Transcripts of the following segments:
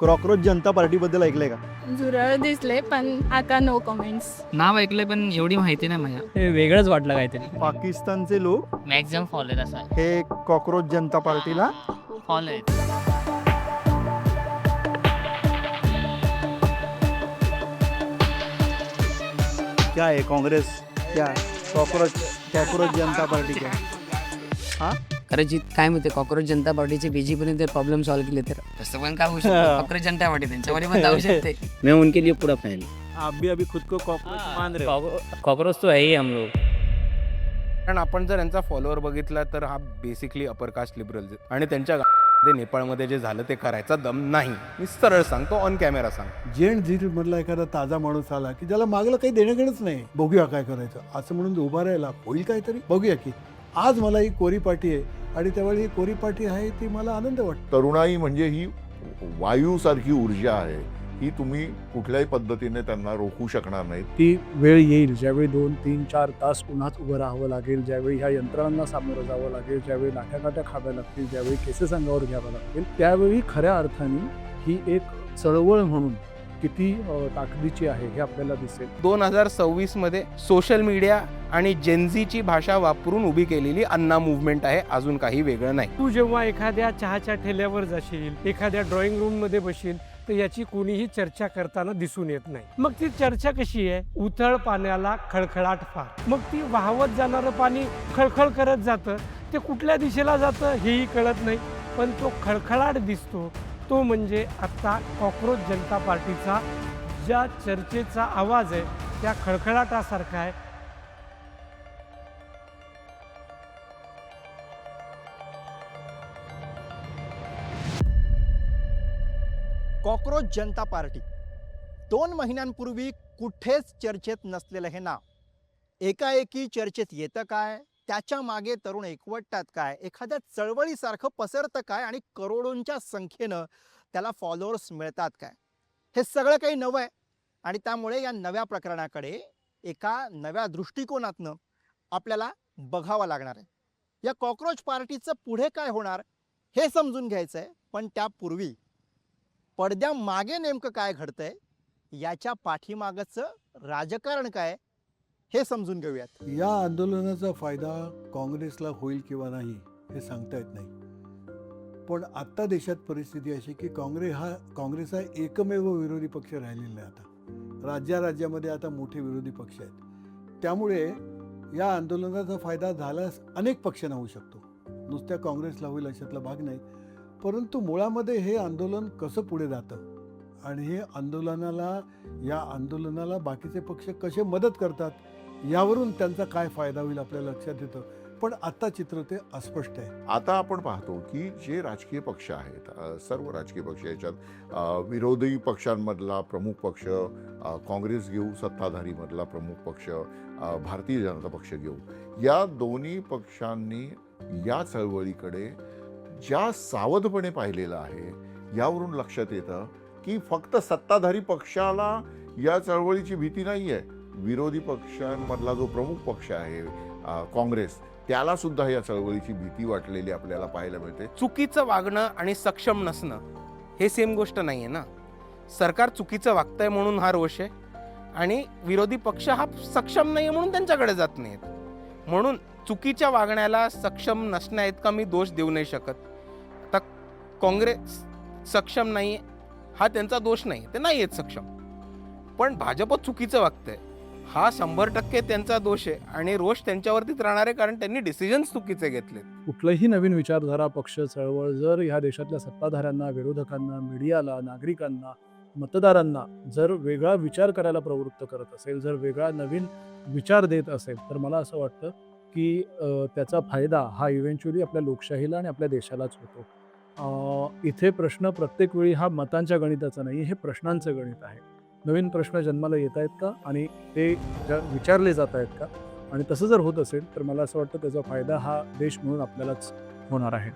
Cockroach जनता पार्टीबद्दल ऐकलंय का? झुरळ दिसले पण आता नो कमेंट्स. नाव ऐकलंय पण एवढी माहिती नाही मला. हे वेगळंच वाटलं काहीतरी. पाकिस्तानचे लोक मॅक्झिमम फॉलो आहेत असं हे कॉकरोच जनता पार्टीला फॉलो आहेत. क्या है कांग्रेस, क्या कॉकरोच जनता पार्टी क्या? हाँ कदाचित काय माहिती कॉकरोच जनता पार्टीचे बीजेपीने ते प्रॉब्लेम सॉल्व्ह केले तर तसं पण काय होऊ शकतं. कॉकरोच जनता पार्टी त्यांच्यामध्ये पण जाऊ शकते. मैं उनके लिए पूरा फैन. आप भी अभी खुद को कॉकरोच मान रहे हो? कॉकरोच तो है ही हम लोग. कारण आपण जर यांचा फॉलोअर बघितला तर हा बेसिकली अपर कास्ट लिबरल आणि त्यांच्या नेपाळमध्ये जे झालं ते करायचा दम नाही. मी सरळ सांगतो, ऑन कॅमेरा सांग. जेन झीर मधला एखादा ताजा माणूस आला की ज्याला मागलं काही देणं घेणंच नाही, बघूया काय करायचं असं म्हणून उभा राहायला होईल काहीतरी, बघूया की. आज मला ही कोरी पार्टी आहे आणि त्यावेळी ही कोरी पार्टी आहे ती मला आनंद वाटतो. तरुणाई म्हणजे ही वायूसारखी ऊर्जा आहे, ही तुम्ही कुठल्याही पद्धतीने त्यांना रोखू शकणार नाहीत. ती वेळ येईल ज्यावेळी 2, 3, 4 तास उन्हात उभं राहावं लागेल, ज्यावेळी ह्या यंत्रणांना सामोरं जावं लागेल, ज्यावेळी लाठ्या खाव्या लागतील, ज्यावेळी केसेस अंगावर घ्याव्या लागतील, त्यावेळी खऱ्या अर्थाने ही एक चळवळ म्हणून किती ताकदीची आहे हे आपल्याला दिसेल. 2026 मध्ये सोशल मीडिया आणि जेनझीची भाषा वापरून उभी केलेली अण्णा मूव्हमेंट आहे, अजून काही वेगळं नाही. तू जेव्हा एखाद्या चहाच्या ठेल्यावर जाशील, एखाद्या ड्रॉइंग रूम मध्ये बसशील तर याची कोणीही चर्चा करताना दिसून येत नाही. मग ती चर्चा कशी आहे? उथळ पाण्याला खळखळाट फार. मग ती वाहवत जाणारं पाणी खळखळ करत जातं, ते कुठल्या दिशेला जातं हेही कळत नाही, पण तो खळखळाट दिसतो. तो म्हणजे आत्ता कॉकरोच जनता पार्टीचा ज्या चर्चेचा आवाज आहे त्या खळखळाटासारखा आहे. कॉकरोच जनता पार्टी 2 महिन्यांपूर्वी कुठेच चर्चेत नसलेलं हे नाव एकाएकी चर्चेत येतं काय? त्याच्या मागे तरुण एकवटतात काय? एखाद्या चळवळीसारखं पसरतं काय? आणि करोडोंच्या संख्येनं त्याला फॉलोअर्स मिळतात काय? हे सगळं काही नवं आहे आणि त्यामुळे या नव्या प्रकरणाकडे एका नव्या दृष्टिकोनातनं आपल्याला बघावं लागणार आहे. या कॉकरोच पार्टीचं पुढे काय होणार हे समजून घ्यायचं आहे, पण त्यापूर्वी पडद्यामागे नेमकं काय घडतंय, याच्या पाठीमागचं राजकारण काय हे समजून घेऊयात. या आंदोलनाचा फायदा काँग्रेसला होईल किंवा नाही हे सांगता येत नाही, पण आत्ता देशात परिस्थिती अशी की काँग्रेस हा एकमेव विरोधी पक्ष राहिलेला नाही. आता राज्यामध्ये आता मोठे विरोधी पक्ष आहेत, त्यामुळे या आंदोलनाचा फायदा झाल्यास अनेक पक्षांना होऊ शकतो. नुसत्या काँग्रेसला होईल अशातला भाग नाही, परंतु मुळामध्ये हे आंदोलन कसं पुढे जातं आणि हे या आंदोलनाला बाकीचे पक्ष कसे मदत करतात यावरून त्यांचा काय फायदा होईल आपल्याला लक्षात येतं. पण आता चित्र ते अस्पष्ट आहे. आता आपण पाहतो की जे राजकीय पक्ष आहेत, सर्व राजकीय पक्ष याच्यात विरोधी पक्षांमधला प्रमुख पक्ष काँग्रेस घेऊ, सत्ताधारीमधला प्रमुख पक्ष भारतीय जनता पक्ष घेऊ, या दोन्ही पक्षांनी या चळवळीकडे ज्या सावधपणे पाहिलेलं आहे यावरून लक्षात येतं की फक्त सत्ताधारी पक्षाला या चळवळीची भीती नाही आहे, विरोधी पक्षांमधला जो प्रमुख पक्ष आहे काँग्रेस, त्याला सुद्धा या चळवळीची भीती वाटलेली आपल्याला पाहायला मिळते. चुकीचं वागणं आणि सक्षम नसणं हे सेम गोष्ट नाही आहे ना. सरकार चुकीचं वागतंय म्हणून हा रोष आहे आणि विरोधी पक्ष हा सक्षम नाही म्हणून त्यांच्याकडे जात नाहीत. म्हणून चुकीच्या वागण्याला सक्षम नसण्याइतका मी दोष देऊ नाही शकत. आता काँग्रेस सक्षम नाही हा त्यांचा दोष नाही, ते नाही आहेत सक्षम, पण भाजप चुकीचं वागतंय हा 100% त्यांचा दोष आहे आणि रोष त्यांच्यावरतीच राहणार आहे, कारण त्यांनी डिसिजन्स चुकीचे घेतले. कुठलंही नवीन विचारधारा, पक्ष, चळवळ जर ह्या देशातल्या सत्ताधाऱ्यांना, विरोधकांना, मीडियाला, नागरिकांना, मतदारांना जर वेगळा विचार करायला प्रवृत्त करत असेल, जर वेगळा नवीन विचार देत असेल, तर मला असं वाटतं की त्याचा फायदा हा इव्हेंच्युअली आपल्या लोकशाहीला आणि आपल्या देशालाच होतो. इथे प्रश्न प्रत्येक वेळी हा मतांच्या गणिताचा नाही, हे प्रश्नांचं गणित आहे. नवीन प्रश्न जन्माला येत आहेत का आणि ते विचारले जात आहेत का, आणि तसं जर होत असेल तर मला असं वाटतं त्याचा फायदा हा देश म्हणून आपल्यालाच होणार आहे.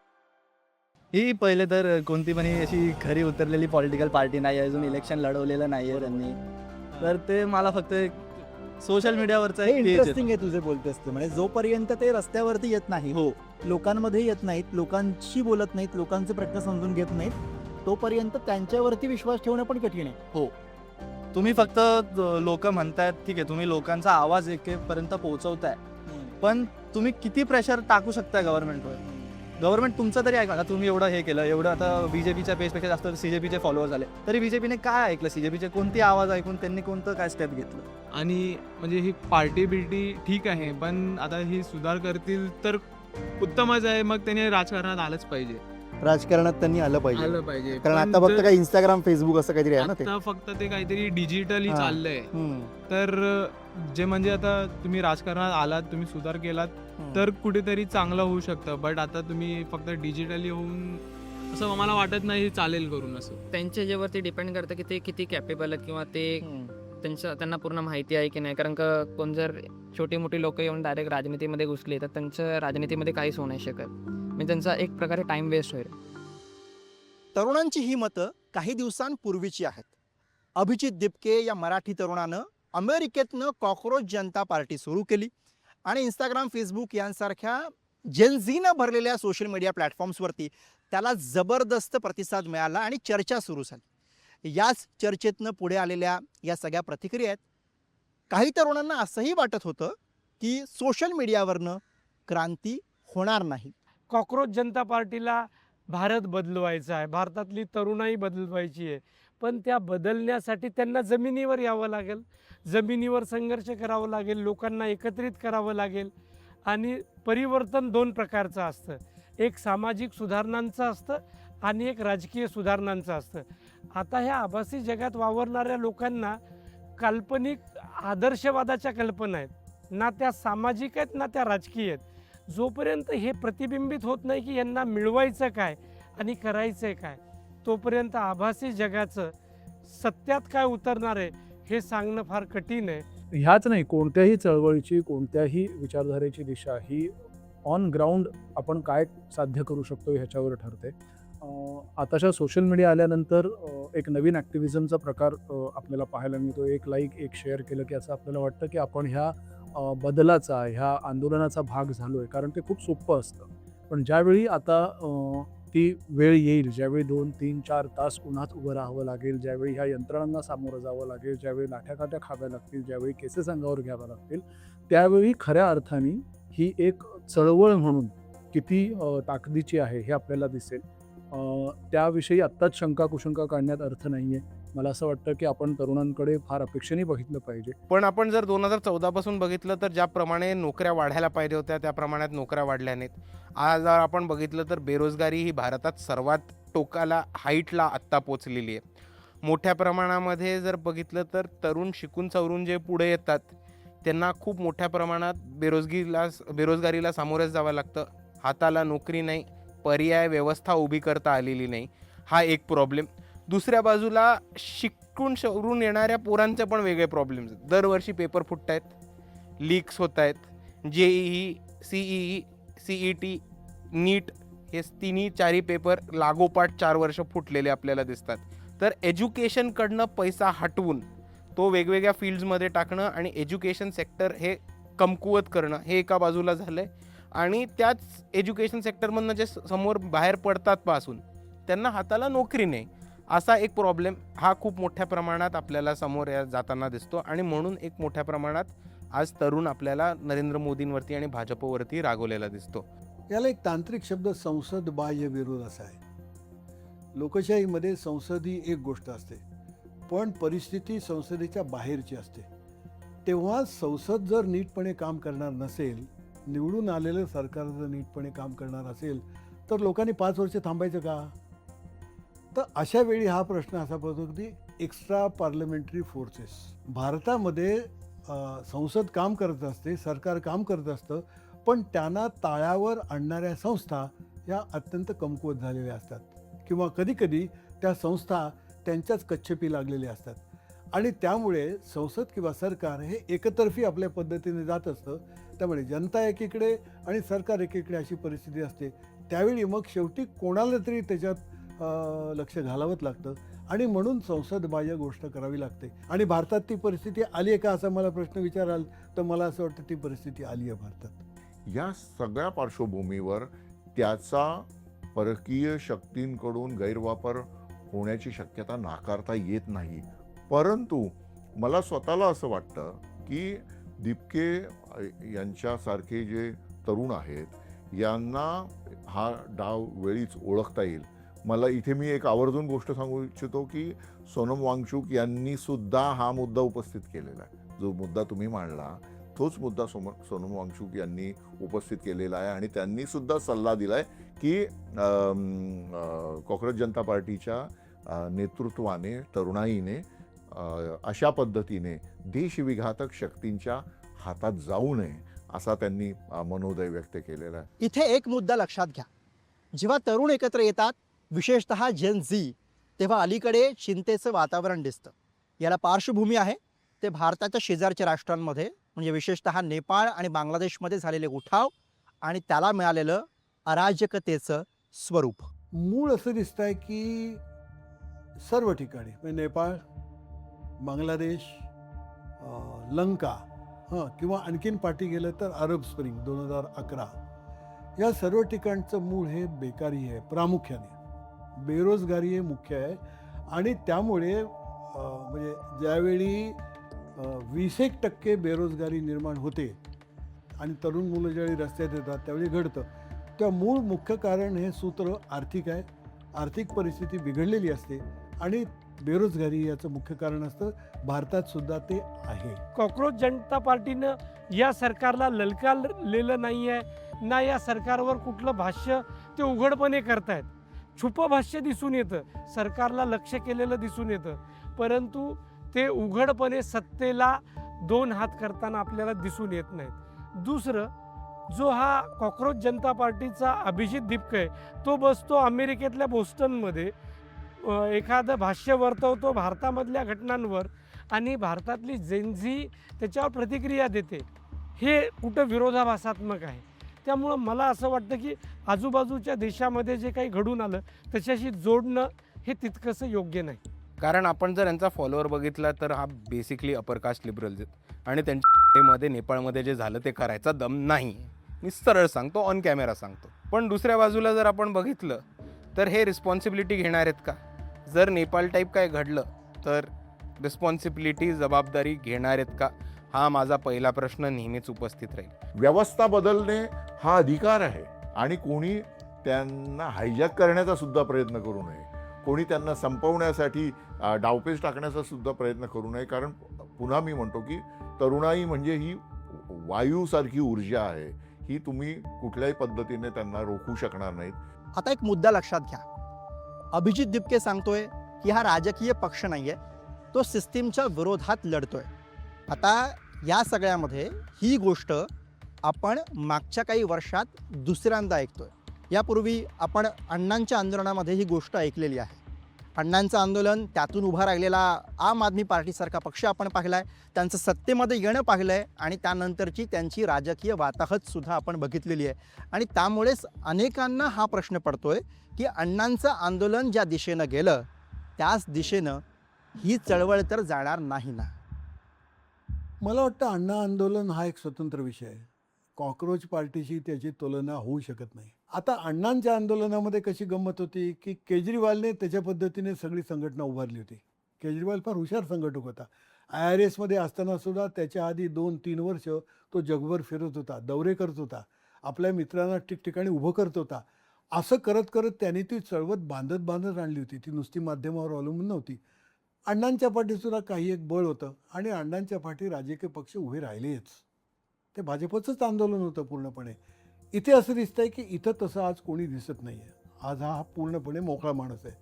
ही पहिले तर कोणती पण अशी खरी उतरलेली पॉलिटिकल पार्टी नाही आहे, अजून इलेक्शन लढवलेलं नाही आहे त्यांनी, तर ते मला फक्त सोशल मीडियावरचं इंटरेस्टिंग आहे तुझे बोलते असते. म्हणजे जोपर्यंत ते रस्त्यावरती येत नाही, लोकांमध्ये येत नाहीत, लोकांशी बोलत नाहीत, लोकांचे प्रश्न समजून घेत नाहीत, तोपर्यंत त्यांच्यावरती विश्वास ठेवणं पण कठीण आहे. हो, तुम्ही फक्त लोक म्हणतायत ठीक आहे, तुम्ही लोकांचा आवाज एकेपर्यंत पोहोचवताय, पण तुम्ही किती प्रेशर टाकू शकताय गव्हर्नमेंटवर? गव्हर्नमेंट तुमचं तरी ऐका ना, तुम्ही एवढं हे केलं, एवढं आता बीजेपीच्या पेजपेक्षा जास्त CJPचे फॉलोअर झाले, तरी बीजेपीने काय ऐकलं? CJPचे कोणती आवाज ऐकून त्यांनी कोणतं काय स्टेप घेतलं? आणि म्हणजे ही पार्टी बिल्टी ठीक आहे, पण आता ही सुधार करतील तर उत्तमच आहे. मग त्यांनी राजकारणात आलंच पाहिजे, राजकारणात त्यांनी आलं पाहिजे, आलं पाहिजे. कारण पण आता फक्त जर- काय इंस्टाग्राम फेसबुक असं काहीतरी आहे ना ते. आता फक्त ते काहीतरी डिजिटली हा. चाललंय. तर जे म्हणजे आता तुम्ही राजकारणात आलात, तुम्ही सुधार केलात तर कुठेतरी चांगलं होऊ शकतं. बट आता तुम्ही फक्त डिजिटली होऊन असं मला वाटत नाही चालेल करून असं. त्यांच्या याच्यावरती डिपेंड करतं की ते किती कॅपेबल आहेत किंवा ते त्यांना पूर्ण माहिती आहे की नाही. कारण का कोण जर छोटी मोठी लोक येऊन डायरेक्ट राजनीतीमध्ये घुसली तर त्यांचं राजनीतीमध्ये काहीच होऊ नाही शकत. म्हणजे त्यांचा एक प्रकारे टाइम वेस्ट होईल. तरुणांची ही मतं काही दिवसांपूर्वीची आहेत. अभिजित दिपके या मराठी तरुणानं अमेरिकेतनं कॉक्रोच जनता पार्टी सुरू केली आणि इंस्टाग्राम, फेसबुक यांसारख्या जेनझीनं भरलेल्या सोशल मीडिया प्लॅटफॉर्म्सवरती त्याला जबरदस्त प्रतिसाद मिळाला आणि चर्चा सुरू झाली. याच चर्चेतनं पुढे आलेल्या या सगळ्या प्रतिक्रिया आहेत. काही तरुणांना असंही वाटत होतं की सोशल मीडियावरनं क्रांती होणार नाही. कॉक्रोच जनता पार्टीला भारत बदलवायचा आहे, भारतातली तरुणाई बदलवायची आहे, पण त्या बदलण्यासाठी त्यांना जमिनीवर यावं लागेल, जमिनीवर संघर्ष करावं लागेल, लोकांना एकत्रित करावं लागेल. आणि परिवर्तन दोन प्रकारचं असतं, एक सामाजिक सुधारणांचं असतं आणि एक राजकीय सुधारणांचं असतं. आता ह्या आभासी जगात वावरणाऱ्या लोकांना काल्पनिक आदर्शवादाच्या कल्पना आहेत, ना त्या सामाजिक आहेत ना त्या राजकीय आहेत. जोपर्यंत हे प्रतिबिंबित होत नाही की यांना मिळवायचं काय आणि करायचं आहे काय, तोपर्यंत आभासी जगाचं सत्यात काय उतरणार आहे हे सांगणं फार कठीण आहे. ह्याच नाही, कोणत्याही चळवळीची, कोणत्याही विचारधारेची दिशा ही ऑन ग्राउंड आपण काय साध्य करू शकतो ह्याच्यावर ठरते. आताच्या सोशल मीडिया आल्यानंतर एक नवीन ॲक्टिव्हिजमचा प्रकार आपल्याला पाहायला मिळतो. एक लाईक, एक शेअर केलं की असं आपल्याला वाटतं की आपण ह्या बदलाचा, ह्या आंदोलनाचा भाग झालो आहे, कारण ते खूप सोपं असतं. पण ज्यावेळी आता ती वेळ येईल, ज्यावेळी 2, 3, 4 तास उन्हात उभं राहावं लागेल, ज्यावेळी ह्या यंत्रणांना सामोरं जावं लागेल, ज्यावेळी लाठ्याकाठ्या खाव्या लागतील, ज्यावेळी केसेस अंगावर घ्याव्या लागतील, त्यावेळी खऱ्या अर्थाने ही एक चळवळ म्हणून किती ताकदीची आहे हे आपल्याला दिसेल. त्याविषयी आत्ताच शंका कुशंका काढण्यात अर्थ नाही आहे. मला असं वाटतं की आपण तरुणांकडे फार अपेक्षेने बघितलं पाहिजे. पण आपण जर 2014 पासून बघितलं तर ज्याप्रमाणे नोकऱ्या वाढायला पाहिजे होत्या त्या प्रमाणात नोकऱ्या वाढल्या नाहीत. आज जर आपण बघितलं तर बेरोजगारी ही भारतात सर्वात टोकाला, हाईटला आत्ता पोचलेली आहे. मोठ्या प्रमाणामध्ये जर बघितलं तर तरुण शिकून सवरून जे पुढे येतात त्यांना खूप मोठ्या प्रमाणात बेरोजगारीला सामोरेच जावं लागतं. हाताला नोकरी नाही, पर्याय व्यवस्था उभी करता आलेली नाही, हा एक प्रॉब्लेम. दुसऱ्या बाजूला शिकून सवरून येणाऱ्या पोरांचे पण वेगळे प्रॉब्लेम्स आहेत. दरवर्षी पेपर फुटत आहेत, लीक्स होत आहेत. JEE, CEE, CET, नीट हे तिन्ही 4 पेपर लागोपाठ 4 वर्ष फुटलेले आपल्याला दिसतात. तर एज्युकेशनकडनं पैसा हटवून तो वेगवेगळ्या फील्ड्समध्ये टाकणं आणि एज्युकेशन सेक्टर हे कमकुवत करणं हे एका बाजूला झालं आहे. आणि त्याच एज्युकेशन सेक्टरमधनं जे समोर बाहेर पडतात पासून त्यांना हाताला नोकरी नाही, असा एक प्रॉब्लेम हा खूप मोठ्या प्रमाणात आपल्याला समोर जाताना दिसतो. आणि म्हणून एक मोठ्या प्रमाणात आज तरुण आपल्याला नरेंद्र मोदींवरती आणि भाजपवरती रागवलेला दिसतो. याला एक तांत्रिक शब्द संसद बाह्य विरोध असा आहे. लोकशाहीमध्ये संसद ही एक गोष्ट असते, पण परिस्थिती संसदेच्या बाहेरची असते. तेव्हा संसद जर नीटपणे काम करणार नसेल, निवडून आलेलं सरकार जर नीटपणे काम करणार असेल, तर लोकांनी 5 वर्ष थांबायचं का? तर अशा वेळी हा प्रश्न असा पडतो की एक्स्ट्रा पार्लमेंटरी फोर्सेस भारतामध्ये संसद काम करत असते, सरकार काम करत असतं, पण त्यांना ताळ्यावर आणणाऱ्या संस्था ह्या अत्यंत कमकुवत झालेल्या असतात किंवा कधीकधी त्या संस्था त्यांच्याच कच्छेपी लागलेल्या असतात. आणि त्यामुळे संसद किंवा सरकार हे एकतर्फी आपल्या पद्धतीने जात असतं. त्यामुळे जनता एकीकडे आणि सरकार एकीकडे अशी परिस्थिती असते. त्यावेळी मग शेवटी कोणाला तरी त्याच्यात लक्ष घालावंच लागतं आणि म्हणून संसद बाह्य गोष्ट करावी लागते. आणि भारतात ती परिस्थिती आली आहे का असा मला प्रश्न विचाराल तर मला असं वाटतं ती परिस्थिती आली आहे भारतात. या सगळ्या पार्श्वभूमीवर त्याचा परकीय शक्तींकडून गैरवापर होण्याची शक्यता नाकारता येत नाही. परंतु मला स्वतःला असं वाटतं की दिपके यांच्यासारखे जे तरुण आहेत यांना हा डाव वेळीच ओळखता येईल. मला इथे मी एक आवर्जून गोष्ट सांगू इच्छितो की सोनम वांगचूक यांनी सुद्धा हा मुद्दा उपस्थित केलेला आहे. जो मुद्दा तुम्ही मांडला तोच मुद्दा सोनम वांगचूक यांनी उपस्थित केलेला आहे आणि त्यांनी सुद्धा सल्ला दिलाय की कॉक्रोच जनता पार्टीच्या नेतृत्वाने तरुणाईने अशा पद्धतीने देशविघातक शक्तींच्या हातात जाऊ नये असा त्यांनी मनोदय व्यक्त केलेला आहे. इथे एक मुद्दा लक्षात घ्या. जेव्हा तरुण एकत्र येतात, विशेषतः जेन झी, तेव्हा अलीकडे चिंतेचं वातावरण दिसतं. याला पार्श्वभूमी आहे ते भारताच्या शेजारच्या राष्ट्रांमध्ये म्हणजे विशेषतः नेपाळ आणि बांगलादेशमध्ये झालेले उठाव आणि त्याला मिळालेलं अराजकतेचं स्वरूप. मूळ असं दिसतं आहे की सर्व ठिकाणी म्हणजे नेपाळ, बांगलादेश, लंका किंवा आणखीन पाठी गेलं तर अरब स्प्रिंग 2011 या सर्व ठिकाणचं मूळ हे बेकारी आहे. प्रामुख्याने बेरोजगारी हे मुख्य आहे आणि त्यामुळे म्हणजे ज्यावेळी 20% बेरोजगारी निर्माण होते आणि तरुण मुलं ज्यावेळी रस्त्यात येतात त्यावेळी घडतं. त्या मूळ मुख्य कारण हे सूत्र आर्थिक आहे. आर्थिक परिस्थिती बिघडलेली असते आणि बेरोजगारी याचं मुख्य कारण असतं. भारतात सुद्धा ते आहे. कॉक्रोच जनता पार्टीनं या सरकारला ललकारलेलं नाही आहे ना, या सरकारवर कुठलं भाष्य ते उघडपणे करतायत. छुपं भाष्य दिसून येतं, सरकारला लक्ष केलेलं दिसून येतं, परंतु ते उघडपणे सत्तेला 2 हात करताना आपल्याला दिसून येत नाहीत. दुसरं, जो हा कॉक्रोच जनता पार्टीचा अभिजित दिपके आहे तो बसतो अमेरिकेतल्या बोस्टनमध्ये, एखादं भाष्य वर्तवतो भारतामधल्या घटनांवर आणि भारतातली जेनझी त्याच्यावर प्रतिक्रिया देते. हे कुठं विरोधाभासात्मक आहे. त्यामुळं मला असं वाटतं की आजूबाजूच्या देशामध्ये जे काही घडून आलं त्याच्याशी जोडणं हे तितकंसं योग्य नाही. कारण आपण जर यांचा फॉलोअर बघितला तर हा बेसिकली अपर कास्ट लिबरल्स आहेत आणि त्यांच्यामध्ये नेपाळमध्ये जे झालं ते करायचा दम नाही. मी सरळ सांगतो, ऑन कॅमेरा सांगतो. पण दुसऱ्या बाजूला जर आपण बघितलं तर हे रिस्पॉन्सिबिलिटी घेणार आहेत का? जर नेपाळ टाईप काय घडलं तर रिस्पॉन्सिबिलिटी, जबाबदारी घेणार आहेत का? हा माझा पहिला प्रश्न नेहमीच उपस्थित राहील. व्यवस्था बदलणे हा अधिकार आहे आणि कोणी त्यांना हायजॅक करण्याचा सुद्धा प्रयत्न करू नये. कोणी त्यांना संपवण्यासाठी डावपेच टाकण्याचा सुद्धा प्रयत्न करू नये. कारण पुन्हा मी म्हणतो की तरुणाई म्हणजे ही वायूसारखी ऊर्जा आहे. ही तुम्ही कुठल्याही पद्धतीने त्यांना रोखू शकणार नाहीत. आता एक मुद्दा लक्षात घ्या. अभिजित दिपके सांगतोय की हा राजकीय पक्ष नाहीये, तो सिस्टीमच्या विरोधात लढतोय. आता या सगळ्यामध्ये ही गोष्ट आपण मागच्या काही वर्षात दुसऱ्यांदा ऐकतोय. यापूर्वी आपण अण्णांच्या आंदोलनामध्ये ही गोष्ट ऐकलेली आहे. अण्णांचं आंदोलन, त्यातून उभा राहिलेला आम आदमी पार्टीसारखा पक्ष आपण पाहिलाय, त्यांचं सत्तेमध्ये येणं पाहिलंय आणि त्यानंतरची त्यांची राजकीय वाताहतसुद्धा आपण बघितलेली आहे. आणि त्यामुळेच अनेकांना हा प्रश्न पडतोय की अण्णांचं आंदोलन ज्या दिशेनं गेलं त्याच दिशेनं ही चळवळ तर जाणार नाही ना. मला वाटतं अण्णा आंदोलन हा एक स्वतंत्र विषय आहे. कॉक्रोच पार्टीशी त्याची तुलना होऊ शकत नाही. आता अण्णांच्या आंदोलनामध्ये कशी गंमत होती की केजरीवालने त्याच्या पद्धतीने सगळी संघटना उभारली होती. केजरीवाल फार हुशार संघटक होता. IRSमध्ये असताना सुद्धा त्याच्या आधी 2-3 वर्ष तो जगभर फिरत होता, दौरे करत होता, आपल्या मित्रांना ठिकठिकाणी उभं करत होता. असं करत करत त्याने ती चळवळ बांधत आणली होती. ती नुसती माध्यमावर अवलंबून नव्हती. अण्णांच्या पाठीसुद्धा काही एक बळ होतं आणि अण्णांच्या पाठी राजकीय पक्ष उभे राहिलेच. ते भाजपचंच आंदोलन होतं पूर्णपणे. इथे असं दिसतंय की इथं तसं आज कोणी दिसत नाही आहे. आज हा पूर्णपणे मोकळा माणूस आहे.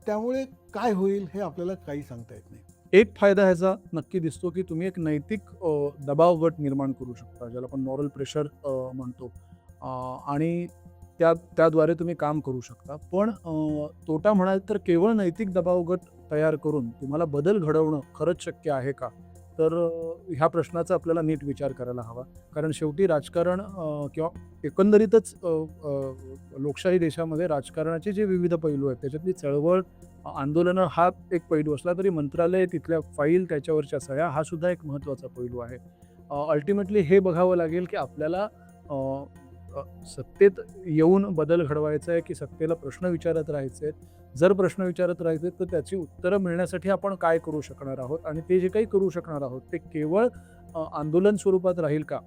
त्यामुळे काय होईल हे आपल्याला काही सांगता येत नाही. एक फायदा ह्याचा नक्की दिसतो की तुम्ही एक नैतिक दबाव गट निर्माण करू शकता, ज्याला आपण मॉरल प्रेशर म्हणतो, आणि त्याद्वारे तुम्ही काम करू शकता. पण तोटा म्हणाल तर केवळ नैतिक दबाव गट तयार करून तुम्हाला बदल घडवणं खरंच शक्य आहे का? तर ह्या प्रश्नाचा आपल्याला नीट विचार करायला हवा. कारण शेवटी राजकारण किंवा एकंदरीतच लोकशाही देशामध्ये राजकारणाचे जे विविध पैलू आहेत त्याच्यातली चळवळ, आंदोलनं हा एक पैलू असला तरी मंत्रालय, तिथल्या फाईल, त्याच्यावरच्या सह्या हा सुद्धा एक महत्त्वाचा पैलू आहे. अल्टिमेटली हे बघावं लागेल की आपल्याला सत्तेत येऊन बदल घडवायचा आहे की सत्तेला प्रश्न विचारत राहायचे आहेत. जर प्रश्न विचारत राहायचे तर त्याची उत्तरं मिळण्यासाठी आपण काय करू शकणार आहोत आणि ते जे काही करू शकणार आहोत ते केवळ आंदोलन स्वरूपात राहील का?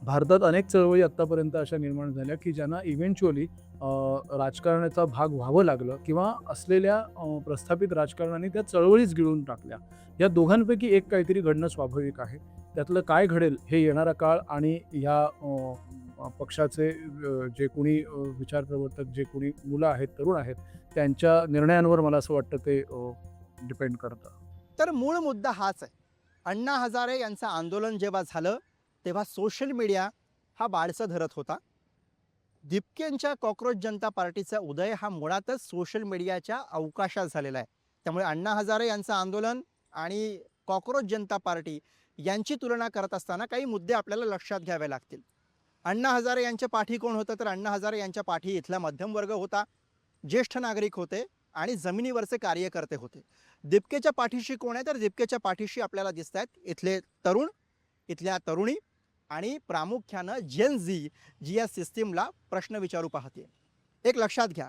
भारतात अनेक चळवळी आत्तापर्यंत अशा निर्माण झाल्या की ज्यांना इव्हेंच्युअली राजकारणाचा भाग व्हावं लागलं किंवा असलेल्या प्रस्थापित राजकारणाने त्या चळवळीच गिळून टाकल्या. या दोघांपैकी एक काहीतरी घडणं स्वाभाविक आहे. त्यातलं काय घडेल हे येणारा काळ आणि या पक्षाचे जे कोणी विचार प्रवर्तक, जे कोणी मुलं आहेत, तरुण आहेत, त्यांच्या निर्णयांवर मला असं वाटतं ते डिपेंड करतं. तर मूळ मुद्दा हाच आहे. अण्णा हजारे यांचं आंदोलन जेव्हा झालं तेव्हा सोशल मीडिया हा बाळसं धरत होता. दिपकेंच्या कॉक्रोच जनता पार्टीचा उदय हा मुळातच सोशल मीडियाच्या अवकाशात झालेला आहे. त्यामुळे अण्णा हजारे यांचं आंदोलन आणि कॉक्रोच जनता पार्टी यांची तुलना करत असताना काही मुद्दे आपल्याला लक्षात घ्यावे लागतील. अण्णा हजारे यांच्या पाठी कोण होतं? तर अण्णा हजारे यांच्या पाठी इथला मध्यमवर्ग होता, ज्येष्ठ नागरिक होते आणि जमिनीवरचे कार्यकर्ते होते. दिपकेच्या पाठीशी कोण आहे? तर दिपकेच्या पाठीशी आपल्याला दिसत आहेत इथले तरुण, इथल्या तरुणी आणि प्रामुख्यानं जेन झी, जी या सिस्टीमला प्रश्न विचारू पाहते. एक लक्षात घ्या,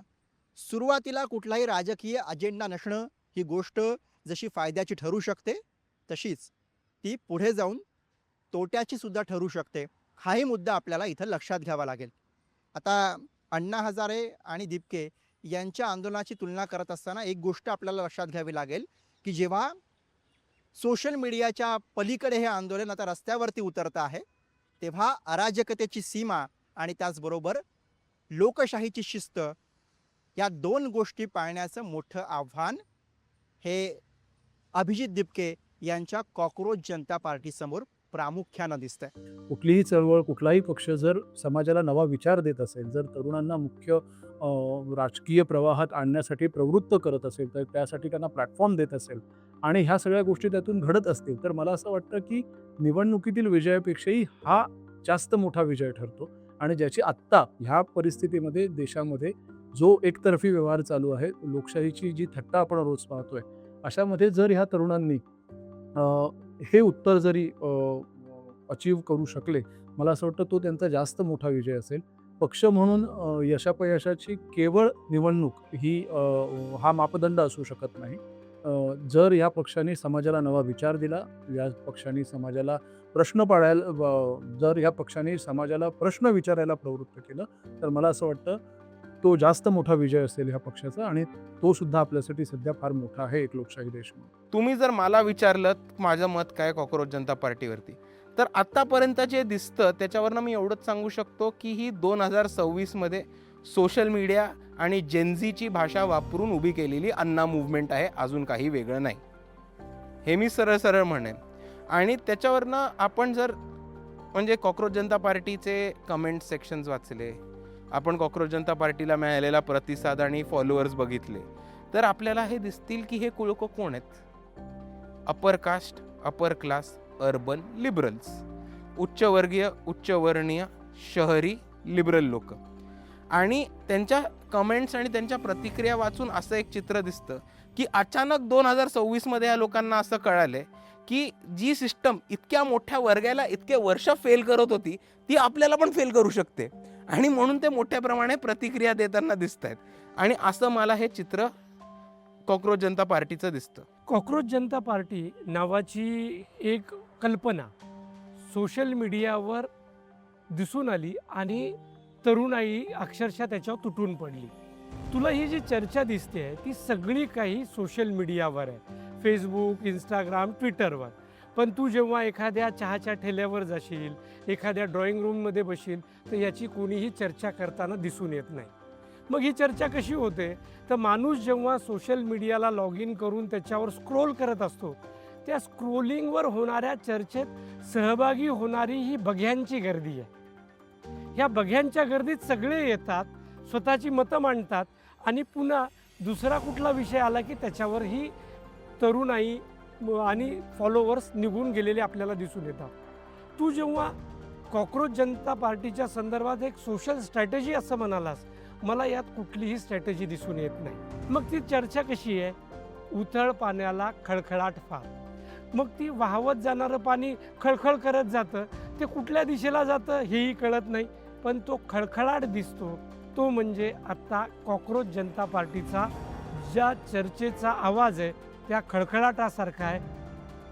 सुरुवातीला कुठलाही राजकीय अजेंडा नसणं ही गोष्ट जशी फायद्याची ठरू शकते तशीच ती पुढे जाऊन तोट्याची सुद्धा ठरू शकते. हाही मुद्दा आपल्याला इथं लक्षात घ्यावा लागेल. आता अण्णा हजारे आणि दिपके यांच्या आंदोलनाची तुलना करत असताना एक गोष्ट आपल्याला लक्षात घ्यावी लागेल की जेव्हा सोशल मीडियाच्या पलीकडे हे आंदोलन आता रस्त्यावरती उतरतं आहे तेव्हा अराजकतेची सीमा आणि त्याचबरोबर लोकशाहीची शिस्त या दोन गोष्टी पाळण्याचं मोठं आव्हान हे अभिजित दिपके यांच्या कॉक्रोच जनता पार्टीसमोर प्रामुख्यानं दिसतंय. कुठलीही चळवळ, कुठलाही पक्ष जर समाजाला नवा विचार देत असेल, जर तरुणांना मुख्य राजकीय प्रवाहात आणण्यासाठी प्रवृत्त करत असेल, तर त्यासाठी त्यांना प्लॅटफॉर्म देत असेल आणि ह्या सगळ्या गोष्टी त्यातून घडत असतील, तर मला असं वाटतं की निवडणुकीतील विजयापेक्षाही हा जास्त मोठा विजय ठरतो आणि ज्याची आत्ता ह्या परिस्थितीमध्ये देशामध्ये जो एकतर्फी व्यवहार चालू आहे, लोकशाहीची जी थट्टा आपण रोज पाहतोय, अशामध्ये जर ह्या तरुणांनी हे उत्तर जरी अचीव करू शकले, मला असं वाटतं तो त्यांचा जास्त मोठा विजय असेल. पक्ष म्हणून यशापयशाची केवळ निवडणूक ही हा मापदंड असू शकत नाही. जर या पक्षाने समाजाला नवा विचार दिला, या पक्षाने समाजाला प्रश्न पाडायला, जर या पक्षाने समाजाला प्रश्न विचारायला प्रवृत्त केलं, तर मला असं वाटतं तो जास्त मोठा विजय असेल ह्या पक्षाचा आणि तो सुद्धा आपल्यासाठी सध्या फार मोठा आहे एक लोकशाही देश म्हणून. तुम्ही जर मला विचारलं माझं मत काय कॉक्रोच जनता पार्टीवरती, तर आत्तापर्यंत जे दिसतं त्याच्यावरनं मी एवढंच सांगू शकतो की ही 2026मध्ये सोशल मीडिया आणि जेनझीची भाषा वापरून उभी केलेली अण्णा मूव्हमेंट आहे, अजून काही वेगळं नाही. हे मी सरळ सरळ म्हणेन. आणि त्याच्यावरनं आपण जर म्हणजे कॉक्रोच जनता पार्टीचे कमेंट सेक्शन्स वाचले, आपण कॉक्रोच जनता पार्टीला मिळालेला प्रतिसाद आणि फॉलोअर्स बघितले, तर आपल्याला हे दिसतील की हे लोक कोण आहेत? Upper caste, upper class, urban liberals, उच्चवर्गीय, उच्चवर्णीय, शहरी लिबरल लोक. आणि त्यांच्या कमेंट्स आणि त्यांच्या प्रतिक्रिया वाचून असं एक चित्र दिसतं की अचानक 2026मध्ये या लोकांना असं कळालंय की जी सिस्टम इतक्या मोठ्या वर्गाला इतके वर्ष फेल करत होती ती आपल्याला पण फेल करू शकते आणि म्हणून ते मोठ्या प्रमाणे प्रतिक्रिया देताना दिसत आहेत. आणि असं मला हे चित्र कॉक्रोच जनता पार्टीचं दिसतं. कॉक्रोच जनता पार्टी नावाची एक कल्पना सोशल मीडियावर दिसून आली आणि तरुणाई अक्षरशः त्याच्यावर तुटून पडली. तुला ही जी चर्चा दिसते आहे ती सगळी काही सोशल मीडियावर आहे, फेसबुक, इंस्टाग्राम, ट्विटरवर. पण तू जेव्हा एखाद्या चहाच्या ठेल्यावर जाशील, एखाद्या ड्रॉइंग रूममध्ये बसशील, तर याची कोणीही चर्चा करताना दिसून येत नाही. मग ही चर्चा कशी होते? तर माणूस जेव्हा सोशल मीडियाला लॉग इन करून त्याच्यावर स्क्रोल करत असतो, त्या स्क्रोलिंगवर होणाऱ्या चर्चेत सहभागी होणारी ही बघ्यांची गर्दी आहे. ह्या बघ्यांच्या गर्दीत सगळे येतात, स्वतःची मतं मांडतात आणि पुन्हा दुसरा कुठला विषय आला की त्याच्यावर ही तरुणाई आणि फॉलोवर्स निघून गेलेले आपल्याला दिसून येतात. तू जेव्हा कॉक्रोच जनता पार्टीच्या संदर्भात एक सोशल स्ट्रॅटेजी असं म्हणालास, मला यात कुठलीही स्ट्रॅटेजी दिसून येत नाही. मग ती चर्चा कशी आहे? उथळ पाण्याला खळखळाट फार. मग ती वाहवत जाणारं पाणी खळखळ करत जातं, ते कुठल्या दिशेला जातं हेही कळत नाही, पण तो खळखळाट दिसतो. तो म्हणजे आत्ता कॉक्रोच जनता पार्टीचा ज्या चर्चेचा आवाज आहे त्या खळखळाटासारखा आहे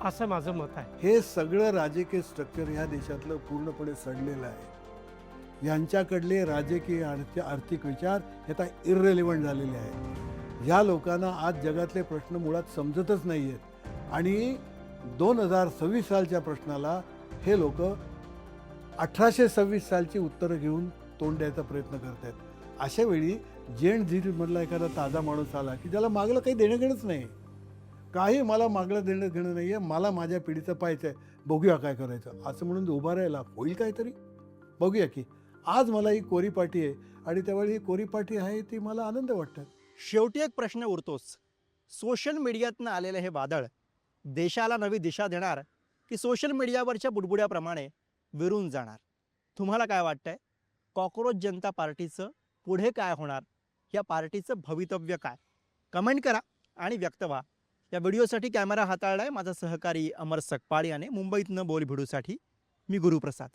असं माझं मत आहे. हे सगळं राजकीय स्ट्रक्चर ह्या देशातलं पूर्णपणे सडलेलं आहे. यांच्याकडले राजकीय आर्थिक विचार हे आता इररेलिव्हंट झालेले आहेत. ह्या लोकांना आज जगातले प्रश्न मुळात समजतच नाही आहेत आणि 2026 सालच्या प्रश्नाला हे लोक 1826 सालची उत्तरं घेऊन तोंड द्यायचा प्रयत्न करत आहेत. अशा वेळी जेन झीमधला एखादा ताजा माणूस आला की ज्याला मागलं काही देणं घेणंच नाही, काही मला मागलं देणं घेणं नाही आहे, मला माझ्या पिढीचं पाहायचं आहे, बघूया काय करायचं असं म्हणून उभा राहायला होईल काहीतरी. बघूया की आज मला ही कोरी पाटी आहे आणि त्यावेळी ही कोरी पाटी आहे ती मला आनंद वाटतात. शेवटी एक प्रश्न उरतोच, सोशल मीडियातनं आलेलं हे वादळ देशाला नवी दिशा देणार की सोशल मीडियावरच्या बुडबुड्याप्रमाणे विरून जाणार? तुम्हाला काय वाटतंय? कॉकरोच जनता पार्टीचं पुढे काय होणार? या पार्टीचं भवितव्य काय? कमेंट करा आणि व्यक्त व्हा. या व्हिडिओसाठी कॅमेरा हाताळलाय माझा सहकारी अमर सकपाळ याने. मुंबईतनं बोलभिडूसाठी मी गुरुप्रसाद.